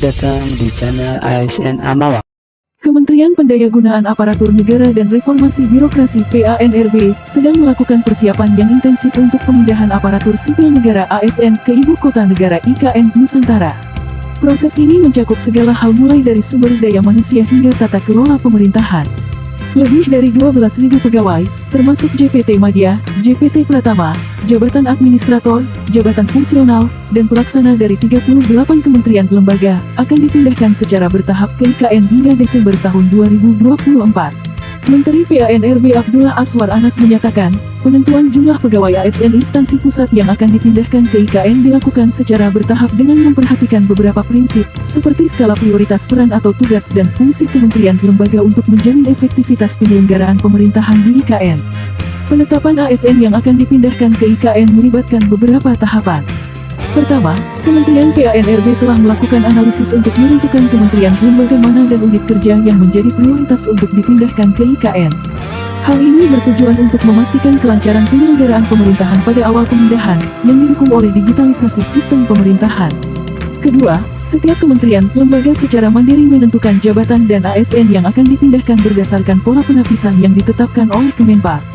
datang di channel ASN Amawak. Kementerian Pendayagunaan Aparatur Negara dan Reformasi Birokrasi (PANRB) sedang melakukan persiapan yang intensif untuk pemindahan aparatur sipil negara (ASN) ke Ibu Kota Negara (IKN) Nusantara. Proses ini mencakup segala hal mulai dari sumber daya manusia hingga tata kelola pemerintahan. Lebih dari 12.000 pegawai, termasuk JPT Madya, JPT Pratama, jabatan administrator, jabatan fungsional, dan pelaksana dari 38 kementerian lembaga, akan dipindahkan secara bertahap ke IKN hingga Desember tahun 2024. Menteri PANRB Abdullah Aswar Anas menyatakan, penentuan jumlah pegawai ASN instansi pusat yang akan dipindahkan ke IKN dilakukan secara bertahap dengan memperhatikan beberapa prinsip, seperti skala prioritas peran atau tugas dan fungsi kementerian lembaga untuk menjamin efektivitas penyelenggaraan pemerintahan di IKN. Penetapan ASN yang akan dipindahkan ke IKN melibatkan beberapa tahapan. Pertama, Kementerian PANRB telah melakukan analisis untuk menentukan kementerian lembaga mana dan unit kerja yang menjadi prioritas untuk dipindahkan ke IKN. Hal ini bertujuan untuk memastikan kelancaran penyelenggaraan pemerintahan pada awal pemindahan, yang didukung oleh digitalisasi sistem pemerintahan. Kedua, setiap kementerian lembaga secara mandiri menentukan jabatan dan ASN yang akan dipindahkan berdasarkan pola penapisan yang ditetapkan oleh Kemenpar.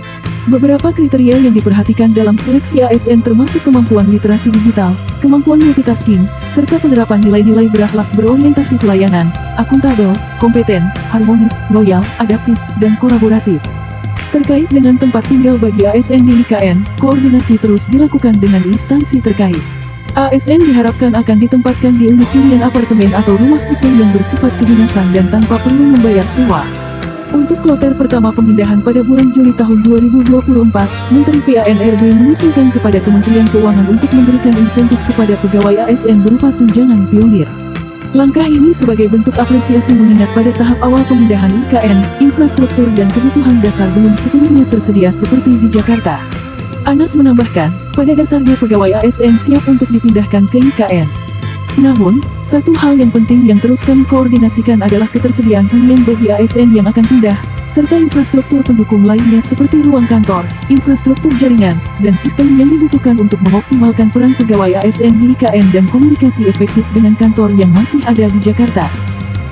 Beberapa kriteria yang diperhatikan dalam seleksi ASN termasuk kemampuan literasi digital, kemampuan multitasking, serta penerapan nilai-nilai berakhlak berorientasi pelayanan, akuntabel, kompeten, harmonis, loyal, adaptif, dan kolaboratif. Terkait dengan tempat tinggal bagi ASN di IKN, koordinasi terus dilakukan dengan instansi terkait. ASN diharapkan akan ditempatkan di unit hunian apartemen atau rumah susun yang bersifat kedinasan dan tanpa perlu membayar sewa. Untuk kloter pertama pemindahan pada bulan Juli tahun 2024, Menteri PANRB mengusulkan kepada Kementerian Keuangan untuk memberikan insentif kepada pegawai ASN berupa tunjangan pionir. Langkah ini sebagai bentuk apresiasi mengingat pada tahap awal pemindahan IKN, infrastruktur dan kebutuhan dasar belum sepenuhnya tersedia seperti di Jakarta. Anas menambahkan, pada dasarnya pegawai ASN siap untuk dipindahkan ke IKN. Namun, satu hal yang penting yang terus kami koordinasikan adalah ketersediaan hunian bagi ASN yang akan pindah, serta infrastruktur pendukung lainnya seperti ruang kantor, infrastruktur jaringan, dan sistem yang dibutuhkan untuk mengoptimalkan peran pegawai ASN di IKN dan komunikasi efektif dengan kantor yang masih ada di Jakarta.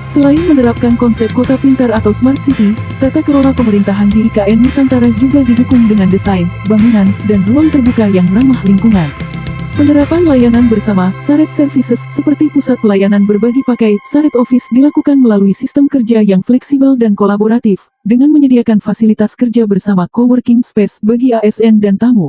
Selain menerapkan konsep kota pintar atau smart city, tata kelola pemerintahan di IKN Nusantara juga didukung dengan desain, bangunan, dan ruang terbuka yang ramah lingkungan. Penerapan layanan bersama Shared Services seperti pusat pelayanan berbagi pakai Shared Office dilakukan melalui sistem kerja yang fleksibel dan kolaboratif, dengan menyediakan fasilitas kerja bersama coworking space bagi ASN dan tamu.